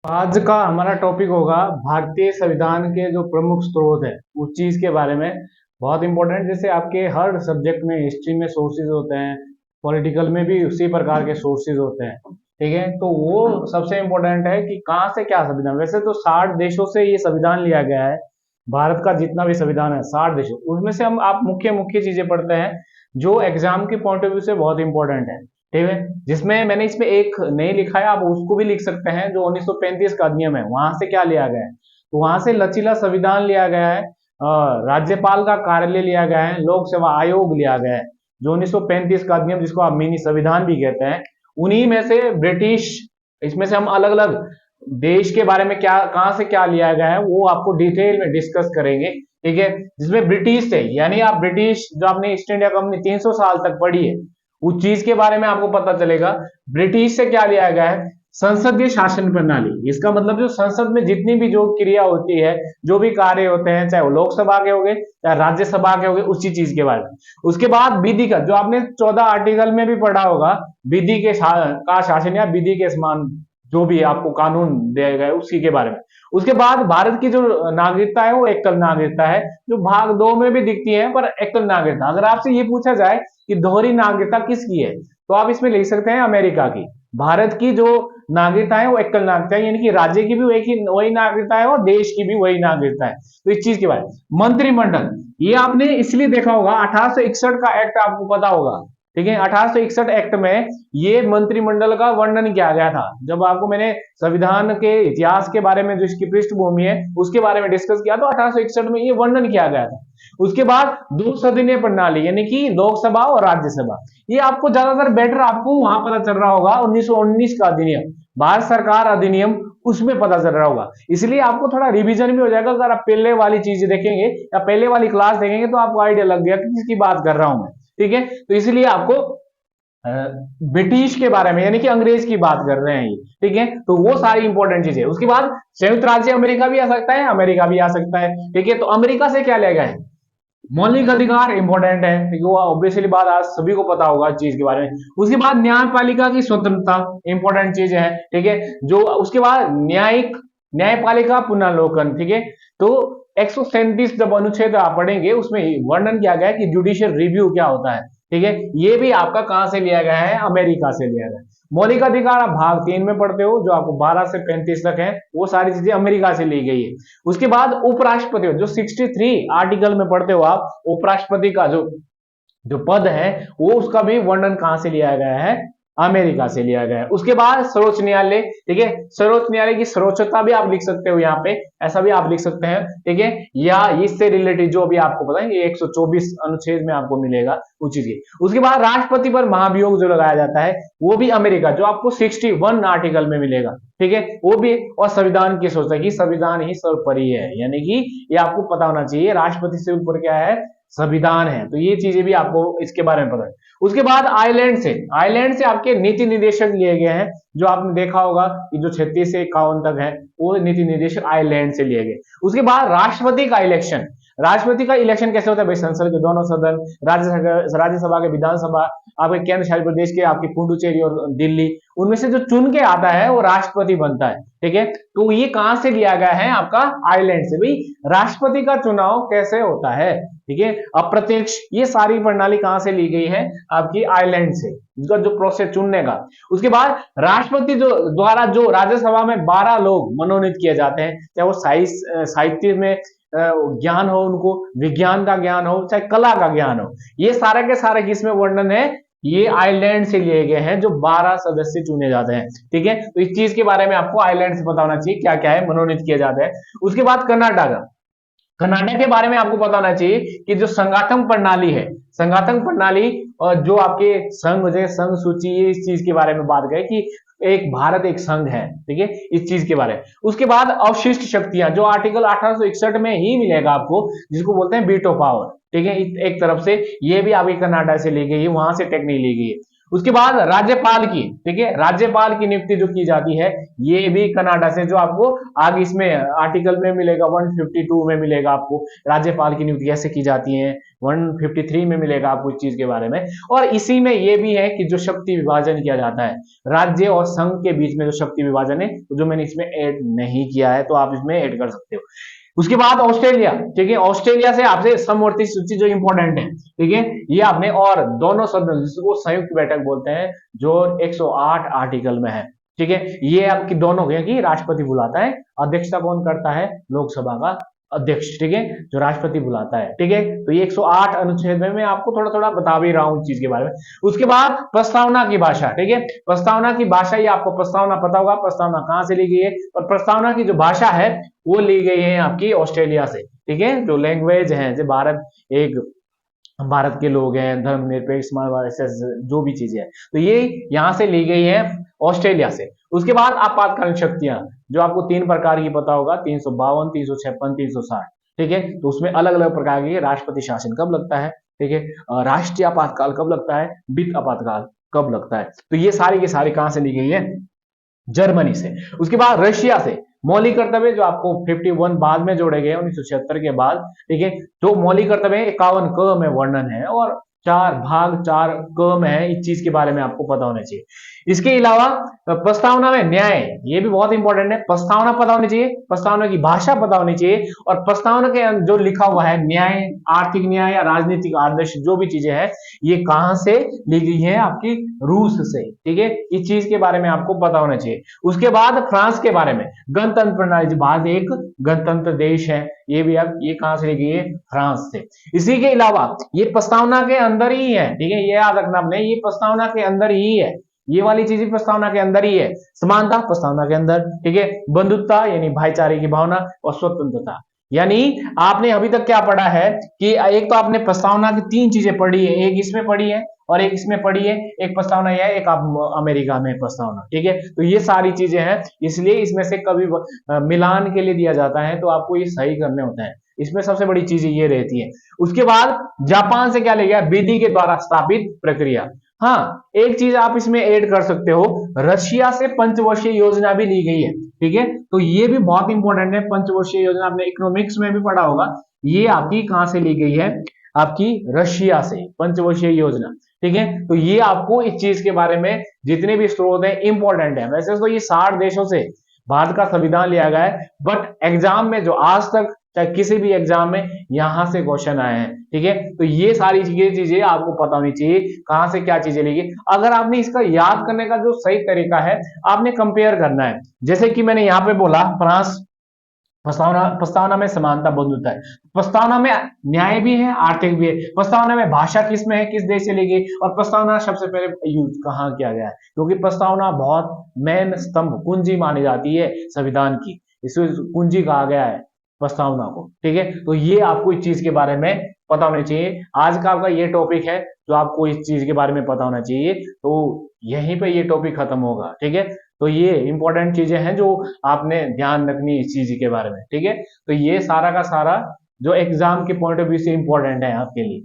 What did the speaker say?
आज का हमारा टॉपिक होगा भारतीय संविधान के जो प्रमुख स्रोत है उस चीज के बारे में। बहुत इंपॉर्टेंट, जैसे आपके हर सब्जेक्ट में हिस्ट्री में सोर्सेज होते हैं, पॉलिटिकल में भी उसी प्रकार के सोर्सेज होते हैं। ठीक है, तो वो सबसे इंपॉर्टेंट है कि कहाँ से क्या संविधान। वैसे तो 60 देशों से ये संविधान लिया गया है। भारत का जितना भी संविधान है 60 देशों, उसमें से हम आप मुख्य मुख्य चीजें पढ़ते हैं जो एग्जाम के पॉइंट ऑफ व्यू से बहुत इंपॉर्टेंट है। ठीक है, जिसमें मैंने इसमें एक नहीं लिखा है, आप उसको भी लिख सकते हैं। जो 1935 का अधिनियम है वहां से क्या लिया गया है, तो वहां से लचीला संविधान लिया गया है, राज्यपाल का कार्यालय लिया गया है, लोक सेवा आयोग लिया गया है। जो 1935 का अधिनियम, जिसको आप मिनी संविधान भी कहते हैं, उन्हीं में से ब्रिटिश, इसमें से हम अलग अलग देश के बारे में क्या कहां से क्या लिया गया है वो आपको डिटेल में डिस्कस करेंगे। ठीक है, जिसमें ब्रिटिश से, यानी आप ब्रिटिश जो आपने ईस्ट इंडिया कंपनी 300 साल तक पढ़ी है उस चीज के बारे में आपको पता चलेगा। ब्रिटिश से क्या लिया गया है, संसदीय शासन प्रणाली। इसका मतलब जो संसद में जितनी भी जो क्रिया होती है, जो भी कार्य होते हैं, चाहे वो लोकसभा के हो गए या राज्यसभा के हो गए, उसी चीज के बारे में। उसके बाद विधि का, जो आपने 14 आर्टिकल में भी पढ़ा होगा, विधि के का शासन या विधि के समान जो भी आपको कानून दिया गया है उसी के बारे में। उसके बाद भारत की जो नागरिकता है वो एकल नागरिकता है, जो भाग 2 में भी दिखती है, पर एकल नागरिकता। अगर आपसे ये पूछा जाए कि दोहरी नागरिकता किसकी है, तो आप इसमें लिख सकते हैं अमेरिका की। भारत की जो नागरिकता है वो एकल नागरिकता है, यानी कि राज्य की भी एक ही वही नागरिकता है और देश की भी वही नागरिकता है। तो इस चीज के बारे में मंत्रिमंडल, ये आपने इसलिए देखा होगा, 1861 का एक्ट आपको पता होगा। ठीक है, 1861 एक्ट में ये मंत्रिमंडल का वर्णन किया गया था। जब आपको मैंने संविधान के इतिहास के बारे में, जो इसकी पृष्ठभूमि है उसके बारे में डिस्कस किया, तो 1861 में ये वर्णन किया गया था। उसके बाद दो सदनीय प्रणाली, यानी कि लोकसभा और राज्यसभा, ये आपको ज्यादातर बेटर आपको वहां पता चल रहा होगा। 1919 का अधिनियम, भारत सरकार अधिनियम, उसमें पता चल रहा होगा। इसलिए आपको थोड़ा रिवीजन भी हो जाएगा। अगर आप पहले वाली चीज देखेंगे या पहले वाली क्लास देखेंगे तो आपको आइडिया लग गया कि किसकी बात कर रहा हूं मैं। ठीक है, तो इसलिए आपको ब्रिटिश के बारे में, यानी कि अंग्रेज की बात कर रहे हैं ये। ठीक है, तो वो सारी इंपॉर्टेंट चीजें। उसके बाद संयुक्त राज्य अमेरिका भी आ सकता है, अमेरिका भी आ सकता है। ठीक है, तो अमेरिका से क्या लेगा है, मौलिक अधिकार इंपॉर्टेंट है, क्योंकि वो ऑब्वियसली बात आज सभी को पता होगा चीज के बारे में। उसके बाद न्यायपालिका की स्वतंत्रता इंपॉर्टेंट चीज है। ठीक है, जो उसके बाद न्यायपालिका पुनर्लोकन। ठीक है, तो 137 जब अनुच्छेद आप पढ़ेंगे उसमें वर्णन किया गया है कि जुडिशियल रिव्यू क्या होता है। ठीक है, ये भी आपका कहां से लिया गया है, अमेरिका से लिया गया है। मौलिक अधिकार आप भाग 3 में पढ़ते हो, जो आपको 12 से 35 तक है, वो सारी चीजें अमेरिका से ली गई है। उसके बाद उपराष्ट्रपति, जो 63 आर्टिकल में पढ़ते हो आप, उपराष्ट्रपति का जो जो पद है वो, उसका भी वर्णन कहां से लिया गया है, अमेरिका से लिया गया है। उसके बाद सर्वोच्च न्यायालय। ठीक है, सर्वोच्च न्यायालय की सर्वोच्चता भी आप लिख सकते हो यहाँ पे, ऐसा भी आप लिख सकते हैं। ठीक है, या इससे रिलेटेड जो भी आपको पता है, ये 124 अनुच्छेद में आपको मिलेगा उस चीज की। उसके बाद राष्ट्रपति पर महाभियोग जो लगाया जाता है वो भी अमेरिका, जो आपको 61 आर्टिकल में मिलेगा। ठीक है, वो भी। और संविधान की सोचता है कि संविधान ही सर्वोपरि है, यानी कि ये आपको पता होना चाहिए, राष्ट्रपति से ऊपर क्या है, संविधान है। तो ये चीजें भी आपको इसके बारे में पता है। उसके बाद आयरलैंड से आपके नीति निर्देशक लिए गए हैं, जो आपने देखा होगा कि जो 36 से 51 तक है वो नीति निर्देशक आयरलैंड से लिए गए। उसके बाद राष्ट्रपति का इलेक्शन, राष्ट्रपति का इलेक्शन कैसे होता है भाई, संसद के दोनों सदन, राज्यसभा के विधानसभा, आपके केंद्र शासित प्रदेश के, आपकी पुडुचेरी और दिल्ली, उनमें से जो चुन के आता है वो राष्ट्रपति बनता है। ठीक है, तो ये कहां से लिया गया है, आपका आयरलैंड से। भाई राष्ट्रपति का चुनाव कैसे होता है, ठीक है, अप्रत्यक्ष, ये सारी प्रणाली कहां से ली गई है, आपकी आयरलैंड से, इसका जो प्रोसेस चुनने का। उसके बाद राष्ट्रपति जो द्वारा जो राज्यसभा में 12 लोग मनोनीत किए जाते हैं, चाहे वो साहित्य में ज्ञान हो, उनको विज्ञान का ज्ञान हो, चाहे कला का ज्ञान हो, ये सारे के सारे किसमें वर्णन है, ये आयरलैंड से लिए गए हैं, जो 12 सदस्य चुने जाते हैं। ठीक है, तो इस चीज के बारे में आपको आयरलैंड से पता होना चाहिए क्या क्या है, मनोनीत किए जाते हैं। उसके बाद कर्नाटक के बारे में आपको पता होना चाहिए कि जो संगठन प्रणाली है, संगठन प्रणाली, और जो आपके संघ, जैसे संघ सूची, इस चीज के बारे में बात करें कि एक भारत एक संघ है। ठीक है, इस चीज के बारे में। उसके बाद अवशिष्ट शक्तियां, जो आर्टिकल 1861 में ही मिलेगा आपको, जिसको बोलते हैं बीटो पावर। ठीक है, एक तरफ से ये भी आपकी कर्नाटक से ली गई है, वहां से टेक्निक ली गई है। उसके बाद राज्यपाल की, ठीक है, राज्यपाल की नियुक्ति जो की जाती है ये भी कनाडा से, जो आपको आगे इसमें आर्टिकल में मिलेगा 152 में मिलेगा आपको राज्यपाल की नियुक्ति कैसे की जाती है, 153 में मिलेगा आपको इस चीज के बारे में। और इसी में ये भी है कि जो शक्ति विभाजन किया जाता है राज्य और संघ के बीच में, जो शक्ति विभाजन है जो मैंने इसमें ऐड नहीं किया है तो आप इसमें ऐड कर सकते हो। उसके बाद ऑस्ट्रेलिया, ठीक है, ऑस्ट्रेलिया से आपसे समवर्ती सूची जो इंपॉर्टेंट है, ठीक है, ये आपने, और दोनों सदन जिसको संयुक्त बैठक बोलते हैं जो 108 आर्टिकल में है, ठीक है, ये आपकी दोनों की राष्ट्रपति बुलाता है, अध्यक्षता कौन करता है, लोकसभा का अध्यक्ष, ठीक है, जो राष्ट्रपति बुलाता है, ठीक है। तो ये 108 अनुच्छेद में मैं आपको थोड़ा थोड़ा बता भी रहा हूं चीज के बारे में। उसके बाद प्रस्तावना की भाषा, ठीक है, प्रस्तावना की भाषा, ये आपको प्रस्तावना पता होगा प्रस्तावना कहां से ली गई है, और प्रस्तावना की जो भाषा है वो ली गई है आपकी ऑस्ट्रेलिया से, ठीक है। जो लैंग्वेज है, जो भारत के लोग हैं, धर्मनिरपेक्ष समाज, जो भी चीजें हैं, तो ये यहां से ली गई है ऑस्ट्रेलिया से। उसके बाद आपातकालीन शक्तियां, जो आपको 3 प्रकार की पता होगा, 352, 356, 360, ठीक है। तो उसमें अलग अलग प्रकार के राष्ट्रपति शासन कब लगता है, ठीक है, राष्ट्रीय आपातकाल कब लगता है, वित्त आपातकाल कब लगता है, तो ये सारी की सारी कहां से ली गई है, जर्मनी से। उसके बाद रशिया से मौलिक कर्तव्य, जो आपको 51 बाद में जोड़े गए 1976 के बाद, ठीक है, जो मौलिक कर्तव्य 51 क में वर्णन है और 4 भाग 4 क में है, इस चीज के बारे में आपको पता होना चाहिए। इसके अलावा प्रस्तावना में न्याय, ये भी बहुत इंपॉर्टेंट है, प्रस्तावना पता होनी चाहिए, प्रस्तावना की भाषा पता होनी चाहिए, और प्रस्तावना के जो लिखा हुआ है न्याय, आर्थिक न्याय या राजनीतिक आदर्श जो भी चीजें हैं, ये कहां से ली गई है, आपकी रूस से, ठीक है, इस चीज के बारे में आपको पता होना चाहिए। उसके बाद फ्रांस के बारे में, गणतंत्र प्रणाली, भारत एक गणतंत्र देश है, ये भी आप, ये कहां से ली गई है, फ्रांस से। इसी के अलावा ये प्रस्तावना के अंदर ही है, ठीक है, ये याद रखना आपने, ये प्रस्तावना के अंदर ही है, ये वाली चीज प्रस्तावना के अंदर ही है। समानता प्रस्तावना के अंदर, ठीक है, बंधुत्ता यानी भाईचारे की भावना, और स्वतंत्रता, यानी आपने अभी तक क्या पढ़ा है कि एक तो आपने प्रस्तावना की 3 चीजें पढ़ी है, एक इसमें पढ़ी है और एक इसमें पढ़ी है, एक प्रस्तावना यह है, एक आप अमेरिका में प्रस्तावना, ठीक है। तो ये सारी चीजें हैं, इसलिए इसमें से कभी मिलान के लिए दिया जाता है तो आपको ये सही करने होते हैं, इसमें सबसे बड़ी चीज ये रहती है। उसके बाद जापान से क्या ले गया, विधि के द्वारा स्थापित प्रक्रिया। हाँ, एक चीज आप इसमें ऐड कर सकते हो, रशिया से पंचवर्षीय योजना भी ली गई है, ठीक है, तो ये भी बहुत इंपॉर्टेंट है। पंचवर्षीय योजना आपने इकोनॉमिक्स में भी पढ़ा होगा, ये आपकी कहां से ली गई है, आपकी रशिया से, पंचवर्षीय योजना, ठीक है। तो ये आपको इस चीज के बारे में जितने भी स्रोत है इंपॉर्टेंट है। वैसे तो ये 60 देशों से भारत का संविधान लिया गया है, बट एग्जाम में जो आज तक चाहे किसी भी एग्जाम में यहां से क्वेश्चन आए हैं, ठीक है, तो ये सारी चीजें आपको पता होनी चाहिए, कहां से क्या चीजें लेगी। अगर आपने इसका याद करने का जो सही तरीका है, आपने कंपेयर करना है, जैसे कि मैंने यहां पे बोला फ्रांस, प्रस्तावना में समानता बंधुता है, प्रस्तावना में न्याय भी है, आर्थिक भी है, प्रस्तावना में भाषा किस में है, किस देश से ली गई, और प्रस्तावना सबसे पहले यूज कहां किया गया है, क्योंकि प्रस्तावना बहुत मेन स्तंभ, कुंजी मानी जाती है संविधान की, इसे कुंजी कहा गया है प्रस्तावना को, ठीक है। तो ये आपको इस चीज के बारे में पता होना चाहिए। आज का आपका ये टॉपिक है जो आपको इस चीज के बारे में पता होना चाहिए, तो यहीं पे ये टॉपिक खत्म होगा, ठीक है। तो ये इंपॉर्टेंट चीजें हैं जो आपने ध्यान रखनी इस चीज के बारे में, ठीक है। तो ये सारा का सारा जो एग्जाम के पॉइंट ऑफ व्यू से इंपॉर्टेंट है आपके लिए।